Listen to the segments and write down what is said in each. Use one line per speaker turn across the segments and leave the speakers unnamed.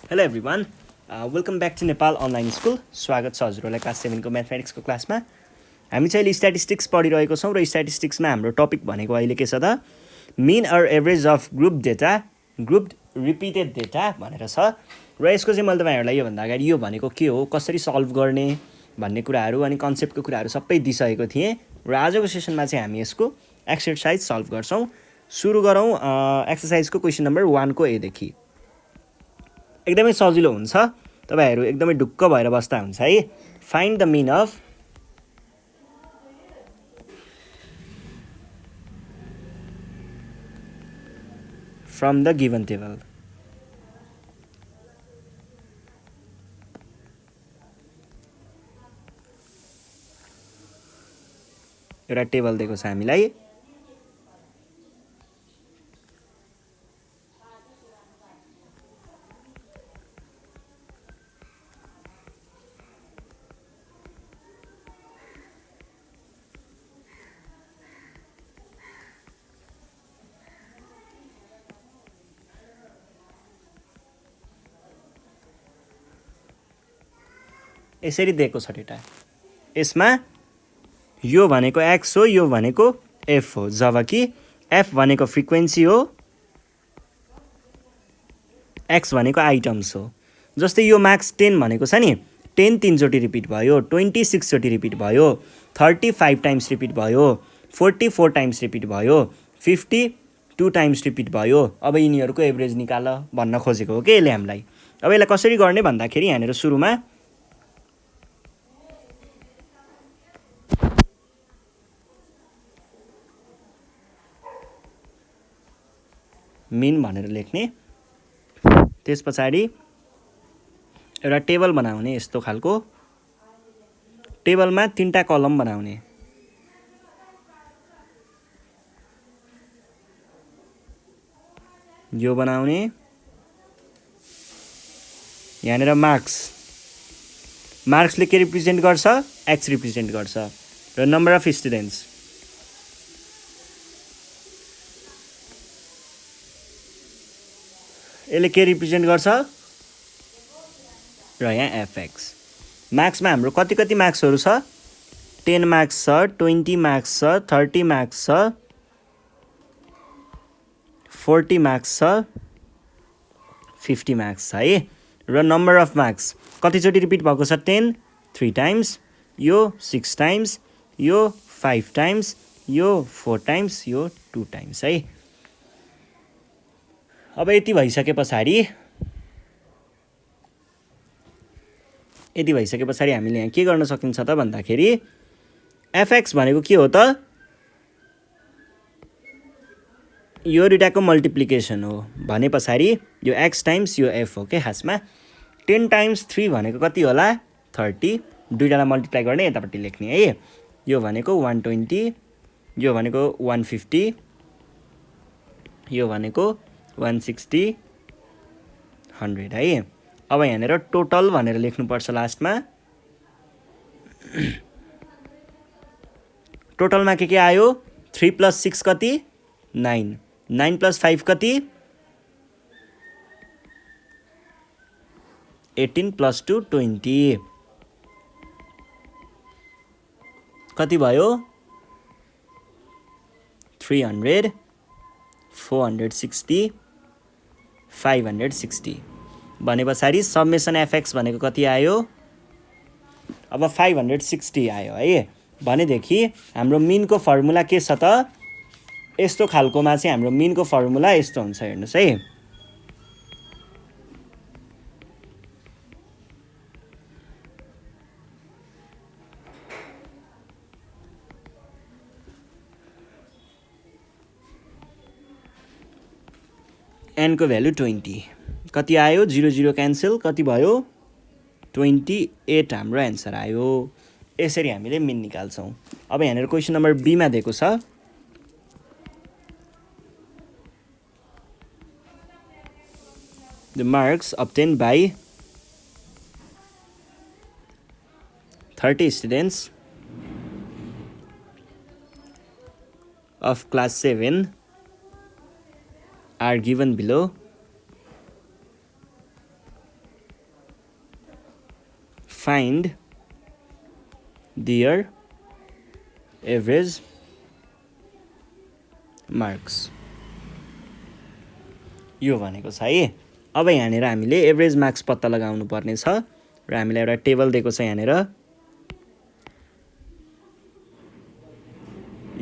Hello everyone, welcome back to Nepal online school. स्वागत छ हजुरहरूलाई क्लास 7 को म्याथमेटिक्सको क्लासमा। हामी चाहिँ अहिले स्ट्याटिस्टिक्स पढिरहेको छौँ र स्ट्याटिस्टिक्समा हाम्रो टपिक भनेको अहिले के छ त mean or average of group data, group repeated data भनेर छ। र यसको चाहिँ मैले तपाईँहरूलाई योभन्दा अगाडि यो भनेको के हो, कसरी सल्भ गर्ने भन्ने कुराहरू अनि कन्सेप्टको कुराहरू सबै दिइसकेको थिएँ। र आजको सेसनमा चाहिँ हामी यसको एक्सर्साइज सल्भ गर्छौँ। सुरु गरौँ एक्सर्साइजको क्वेसन नम्बर 1 को एदेखि। एकदमै सजिलो हुन्छ, तपाईहरू एकदमै ढुक्क भएर बस्दा हुन्छ है। Find the mean of from the given table. एउटा टेबल दिएको छ हामीलाई। यसरी दिएको छ डेटा। यसमा यो भनेको एक्स हो, यो भनेको एफ हो, जबकि एफ भनेको फ्रिक्वेन्सी हो, एक्स भनेको आइटम्स हो। जस्तै यो मार्क्स 10 भनेको छ नि, 10 3चोटि रिपिट भयो, 26 चोटि रिपिट भयो, 35 टाइम्स रिपिट भयो, 44 टाइम्स रिपिट भयो, 52 टाइम्स रिपिट भयो। अब यिनीहरूको एभरेज निकाल भन्न खोजेको हो कि यसले हामीलाई। अब यसलाई कसरी गर्ने भन्दाखेरि यहाँनिर सुरुमा मिन भनेर लेख्ने, त्यस पछाडि एउटा टेबल बनाउने। यस्तो खालको टेबलमा 3टा कलम बनाउने। यो बनाउने, यहाँनिर मार्क्सले के रिप्रेजेन्ट गर्छ, एक्स रिप्रेजेन्ट गर्छ, र नम्बर अफ स्टुडेन्ट्स यसले के रिप्रेजेन्ट गर्छ, र यहाँ एफएक्स। मार्क्समा हाम्रो कति कति मार्क्सहरू छ, 10 मार्क्स छ, 20 मार्क्स छ, 30 मार्क्स छ, 40 मार्क्स छ, 50 मार्क्स छ है। र नम्बर अफ मार्क्स कतिचोटि रिपिट भएको छ, 10 3 टाइम्स, यो 6 टाइम्स, यो 5 टाइम्स, यो 4 टाइम्स, यो 2 टाइम्स है। अब यति भइसके पछाडि हामीले यहाँ के गर्न सकिन्छ त भन्दाखेरि एफएक्स भनेको के हो त, यो दुईटाको मल्टिप्लिकेसन हो भने पछाडि यो एक्स टाइम्स यो एफ हो के खासमा। 10 टाइम्स 3 भनेको कति होला, 30। दुईटालाई मल्टिप्लाई गर्ने, यतापट्टि लेख्ने है। यो भनेको 120, यो भनेको 150, यो भनेको 160, 100 है। अब यहाँनिर टोटल भनेर लेख्नुपर्छ लास्टमा। टोटलमा के आयो, 3 + 6 कति, 9, 9 + 5 कति, 18 + 2 20, कति भयो, 300, 460, 560 भने पछाडि सब्मेसन एफएक्स भनेको कति आयो, अब 560 आयो है। भनेदेखि हाम्रो मिनको फर्मुला के छ त, यस्तो खालकोमा चाहिँ हाम्रो मिनको फर्मुला यस्तो हुन्छ, हेर्नुहोस् है। एनको भ्यालु 20, कति आयो, 0 0 क्यान्सल, कति भयो, 28 हाम्रो एन्सर आयो। यसरी हामीले मिन निकाल्छौँ। अब यहाँनिर क्वेसन नम्बर बीमा दिएको छ, the marks obtained by 30 students of class 7 are given below find their average marks. यो भनेको छ है। अब यहाँनिर हामीले एभरेज मार्क्स पत्ता लगाउनु पर्ने छ र हामीलाई एउटा टेबल दिएको छ यहाँनिर।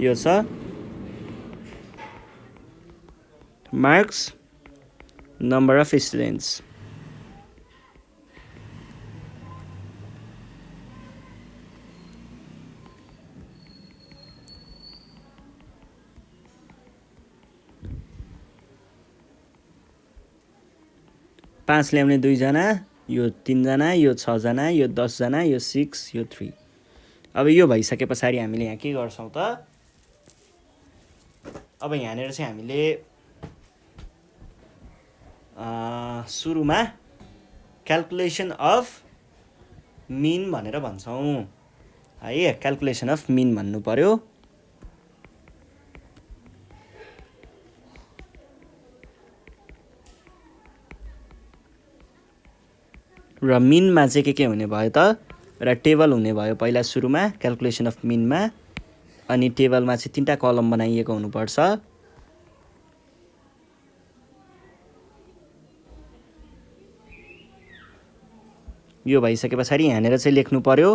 यो छ मार्क्स नम्बर अफ स्टुडेन्ट्स। पाँच ल्याउने 2 जना, यो 3 जना, यो 6 जना, यो 10 जना, यो 6, यो 3। अब यो भइसके पछाडि हामीले यहाँ के गर्छौँ त, अब यहाँनिर चाहिँ हामीले सुरुमा क्याल्कुलेसन अफ मिन भनेर भन्छौँ है। क्याल्कुलेसन अफ मिन भन्नु पर्यो। र मिनमा चाहिँ के हुने भयो त, र टेबल हुने भयो पहिला सुरुमा क्याल्कुलेसन अफ मिनमा, अनि टेबलमा चाहिँ 3टा कलम बनाइएको हुनुपर्छ। यो भइसके पछाडि यहाँनिर चाहिँ लेख्नु पर्यो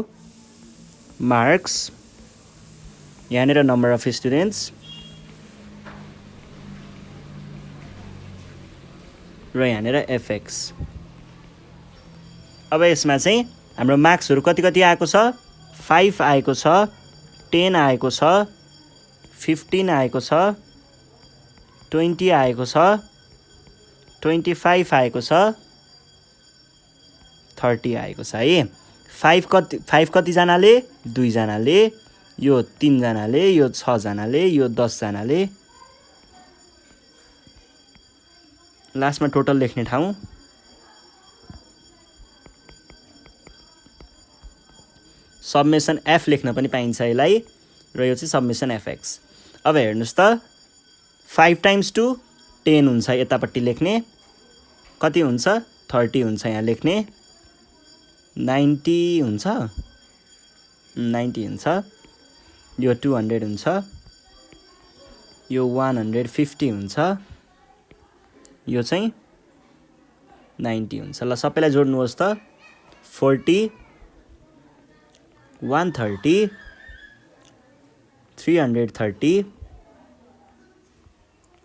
मार्क्स, यहाँनिर नम्बर अफ स्टुडेन्ट्स, र यहाँनिर एफएक्स। अब यसमा चाहिँ हाम्रो मार्क्सहरू कति कति आएको छ, 5 आएको छ, 10 आएको छ, 15 आएको छ, 20 आएको छ, 25 आएको छ, 30 आएको छ है। 5 कतिजनाले, 2 जनाले, यो 3 जनाले, यो 6 जनाले, यो 10 जनाले। लास्टमा टोटल लेख्ने ठाउँ सबमेसन एफ लेख्न पनि पाइन्छ यसलाई, र यो चाहिँ सबमेसन एफएक्स। अब हेर्नुहोस् त, 5 टाइम्स 2 10 हुन्छ यतापट्टि लेख्ने, कति हुन्छ 30 हुन्छ यहाँ लेख्ने, 90 हुन्छ, 90 हुन्छ, यो 200 हुन्छ, यो 150 हुन्छ, यो चाहिँ 90 हुन्छ। ल सबैलाई जोड्नुहोस् त, 40, 130, 330,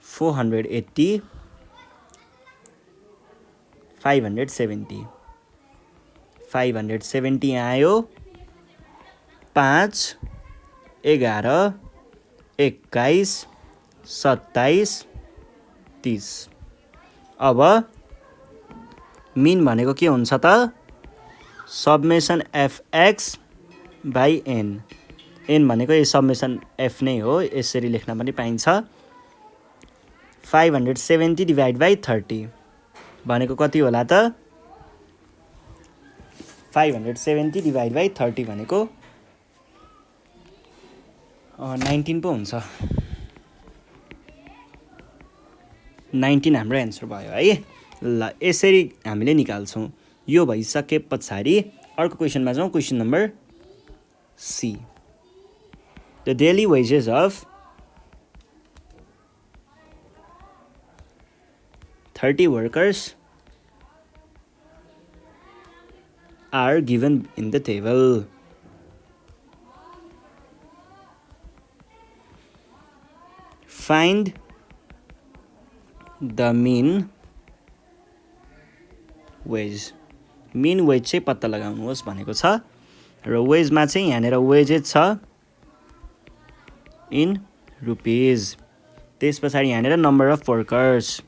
480, 570। 570 आयो, 5, 11, 21, 27, 30। अब मिन भनेको के हुन्छ त, सबमेसन एफएक्स बाई एन। एन भनेको यो सबमेसन एफ नै हो, यसरी लेख्न पनि पाइन्छ। 570 डिभाइड बाई 30 भनेको कति होला त, 570 डिभाइड बाई 30 भनेको 19 पो हुन्छ। 19 हाम्रो एन्सर भयो है। ल यसरी हामीले निकाल्छौँ। यो भइसके पछाडि अर्को क्वेसनमा जाउँ। Question number C. The daily wages of 30 workers are given in the table. Find the mean wage. mean wage चाहिँ पत्ता लगाउनुहोस् भनेको छ, र वेजमा चाहिँ यहाँनिर वेजेस छ इन रुपिज। त्यस पछाडि यहाँनिर नम्बर अफ वर्कर्स,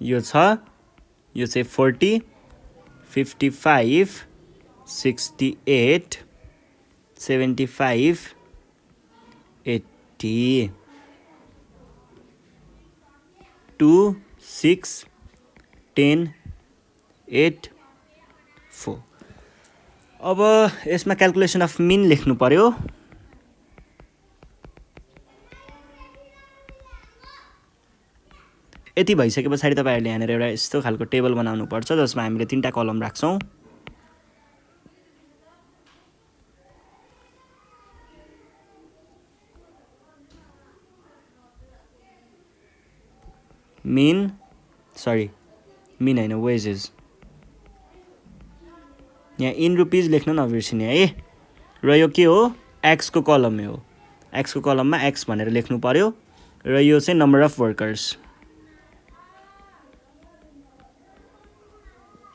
यो छ, यो चाहिँ 40, 55, 68, 75, 80, 2, 6, 10 8 4 अब यसमा क्याल्कुलेसन अफ मिन लेख्नु पर्यो यति भइसके पछाडि तपाईहरुले यहाँनिर एउटा यस्तो खालको टेबल बनाउनु पर्छ जसमा हामीले तीनटा कलम राख्छौं मिन हैन वेजेस यहाँ इन रुपीज लेख्न नबिर्सिने है र यो के हो एक्स को कलम हो एक्स को कलममा एक्स भनेर लेख्नु पर्यो र यो चाहिँ नम्बर अफ वर्कर्स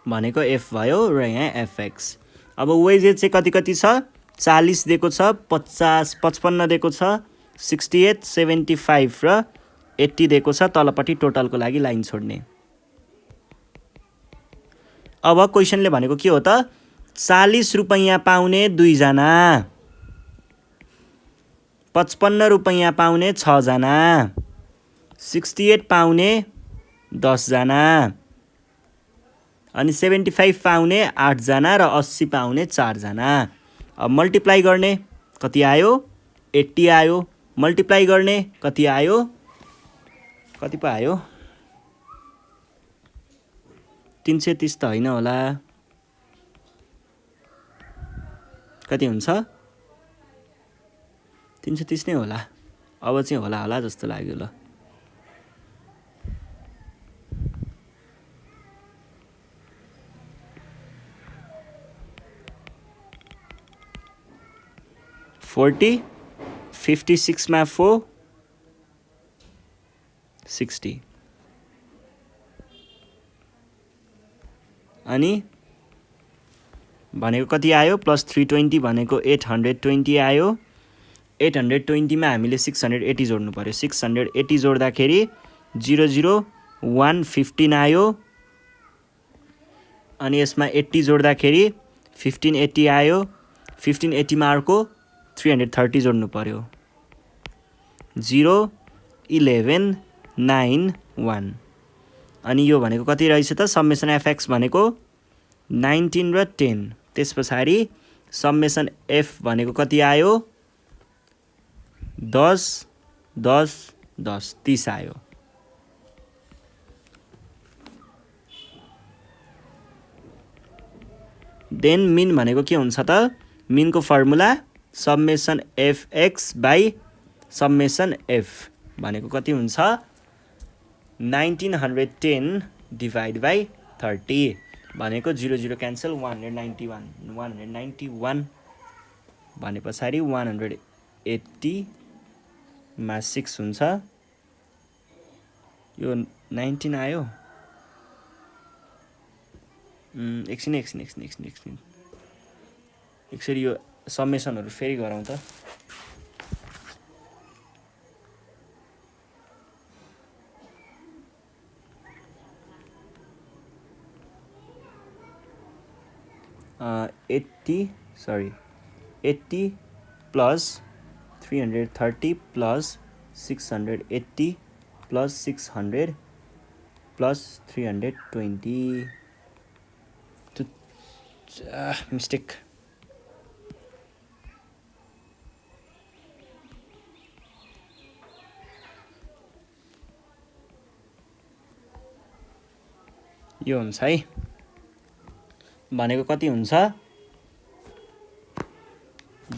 भनेको एफ भयो र यहाँ एफएक्स अब वेजेस चाहिँ कति कति छ 40 दिएको छ 50 55 दिएको छ 68 75 र 80 दिएको छ तलपट्टि टोटलको लागि लाइन छोड्ने अब क्वेशनले भनेको के हो त 40 रुपैयाँ पाउने 2 जना 55 रुपैयाँ पाउने 6 जना 68 पाउने 10 जना अनि 75 पाउने 8 जना र 80 पाउने 4 जना अब मल्टिप्लाई गर्ने कति आयो 80 आयो मल्टिप्लाई गर्ने कति आयो कति पो आयो 330 त हैन होला कति हुन्छ 330 नै होला अब चाहिँ होला जस्तो लाग्यो ल $40 56 मा 4 60 अनि भनेको कति आयो प्लस 320 भनेको 820 आयो 820 मा हामीले 680 जोड्नु पर्यो 680 जोड्दाखेरि 00115 आयो अनि यसमा 80 जोड्दाखेरि 1580 आयो 1580 मा अर्को 330 जोड्नु पर्यो 01191 अनि यो भनेको कति रहेछ त समेसन एफएक्स भनेको 19 र 10 त्यसपछि समेसन एफ भनेको कति आयो 10 10 10 30 आयो देन मिन भनेको के हुन्छ त मिन को formula summation FX by summation F भनेको कति हुन्छ 1910 डिभाइड बाइ 30 भनेको 00 क्यान्सल 191 भने पछाडि 180 मा 6 हुन्छ यो 19 आयो एकछिन एकचोटी यो समेसनहरु फेरि गरौँ त uh, 80 plus 330 plus 680 plus 600 plus 320 mistake यो हुन्छ है भनेको कति हुन्छ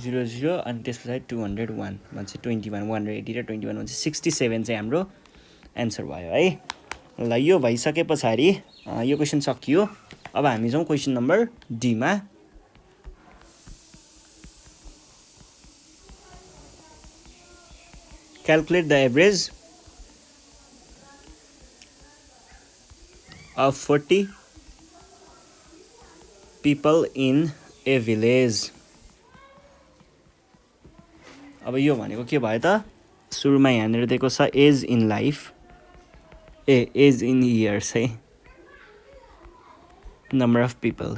00 अनि त्यसपछि 201 भन्छ 21 180 र 21 भन्छ 67 चाहिँ हाम्रो आन्सर भयो है ल यो भइसके पछाडि यो क्वेशन सकियो अब हामी जाउँ क्वेशन नम्बर डी मा calculate the average of 40 people in a village अब यो भनेको के भयो त सुरुमा यहाँनिर दिएको छ age in life age in years है नम्बर अफ पिपल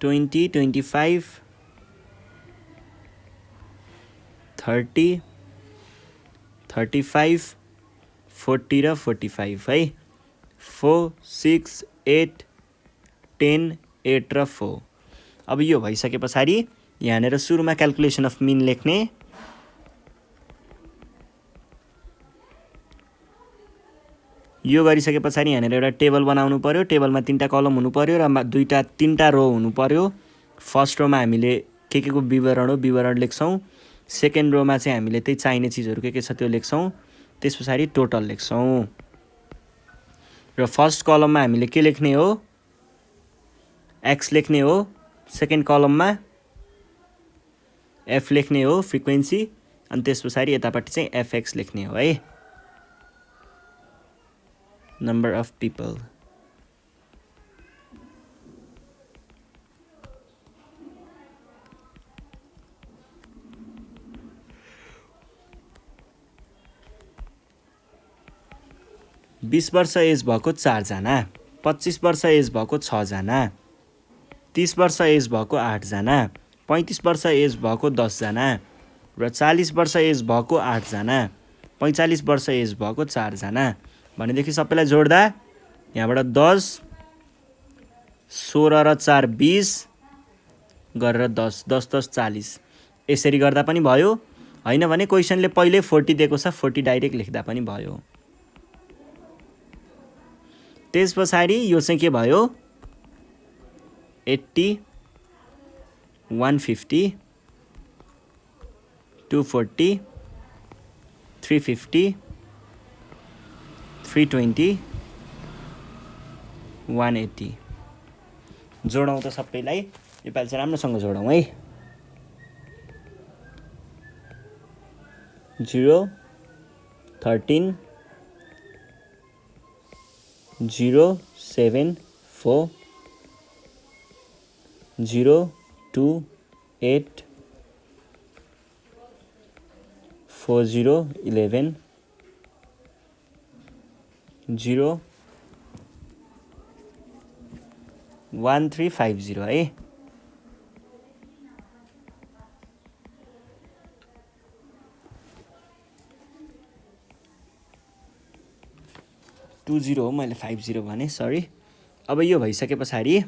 20, 25, 30, 35, 40 र 45 है। 4, 6, 8, 10, 8 र 4। अब यो भइसके पछाडि यहाँनिर सुरुमा क्याल्कुलेसन अफ मिन लेख्ने। यो गरिसके पछाडि यहाँनिर एउटा टेबल बनाउनु पर्यो। टेबलमा 3टा कलम हुनु पर्यो र 3टा रो हुनु पर्यो। फर्स्ट रोमा हामीले के को विवरण हो विवरण लेख्छौँ। सेकेन्ड रोमा चाहिँ हामीले त्यही चाहिने चिजहरू के छ त्यो लेख्छौँ। त्यस पछाडि टोटल लेख्छौँ। र फर्स्ट कलममा हामीले के लेख्ने हो, एक्स लेख्ने हो। सेकेन्ड कलममा एफ लेख्ने हो, फ्रिक्वेन्सी। अनि त्यस पछाडि यतापट्टि चाहिँ एफएक्स लेख्ने हो है, नम्बर अफ पिपल। बीस वर्ष एज भएको 4 जना, 25 वर्ष एज भएको 6 जना, 30 वर्ष एज भएको 8 जना, 35 वर्ष एज भएको 10 जना र 40 वर्ष एज भएको 8 जना, 45 वर्ष एज भएको 4 जना। भनेदेखि सबैलाई जोड्दा यहाँबाट 10, 16 र 4 20 गरेर 10, 10, 10, 40 यसरी गर्दा पनि भयो। हैन भने क्वेसनले पहिले 40 दिएको छ, 40 डाइरेक्ट लेख्दा पनि भयो। त्यस पछाडि यो चाहिँ के भयो, 80, 150, 240, 350, 320, 180। जोडौँ त सबैलाई, योपालि चाहिँ राम्रोसँग जोडौँ है। 0, 13, 0, 7, 4, 0, 2, 8, 4, 0, 11, 0, 1, 3, 5, 0 है। टू 0 हो, मैले 5 0 भने, सरी। अब यो भइसके पछाडि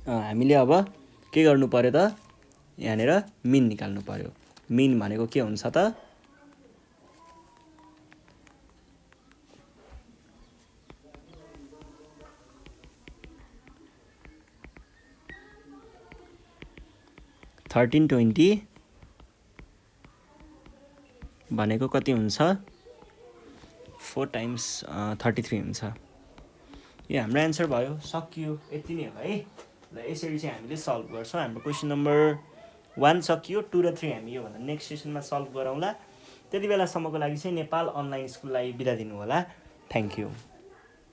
हामीले अब के गर्नु पर्यो त, यहाँनिर मिन निकाल्नु पर्यो। मिन भनेको के हुन्छ त, थर्टिन 20 भनेको कति हुन्छ, 4 टाइम्स 33 हुन्छ। यो हाम्रो एन्सर भयो, सकियो, यति नै हो है। ल यसरी चाहिँ हामीले सल्भ गर्छौँ। हाम्रो क्वेसन नम्बर 1 सकियो। 2 र 3 हामी योभन्दा नेक्स्ट सेसनमा सल्भ गरौँला। त्यति बेलासम्मको लागि चाहिँ नेपाल अनलाइन स्कुललाई बिदा दिनु होला। Thank you.